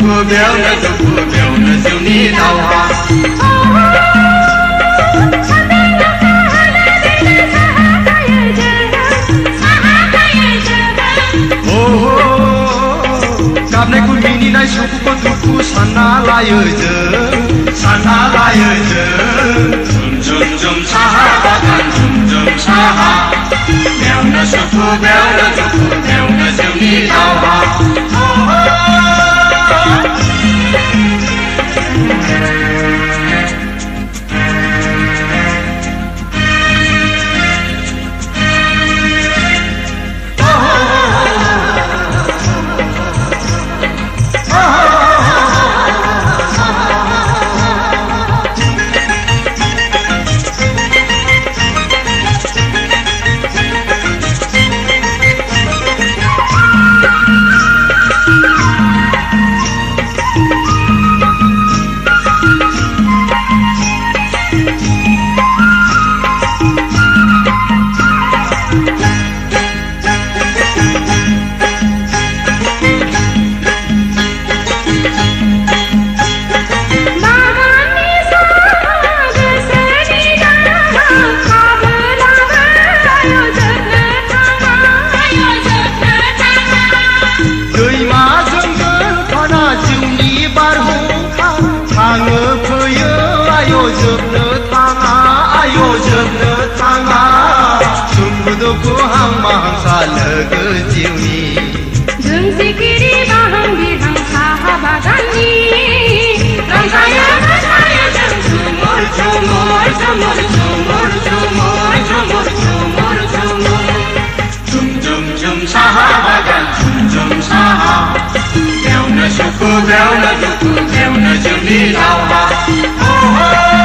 दुखु बेयावनो जिउनि दावहा गाबनायखौ मिनिनाय सुखुखौ दुखु सानना लायो जों झुम झुम साहा बागान झुम साहा बेयावनो सुखु बेयावनो दुखु बेयावनो जिउनि दावहा जोबनो थाङा सुखु दुखु हां लोगो जिउनि जों सिखिरि बाहां बिहां साहा बागाननि रंजायो मोसायो जों झुमुर झुमुर झुमुर झुमुर झुमुर झुमुर झुमुर झुमुर झुम झुम साहा बागान झुम साहा बेयावनो सुखु बेयावनो दुखु बेयावनो जिउनि दावहा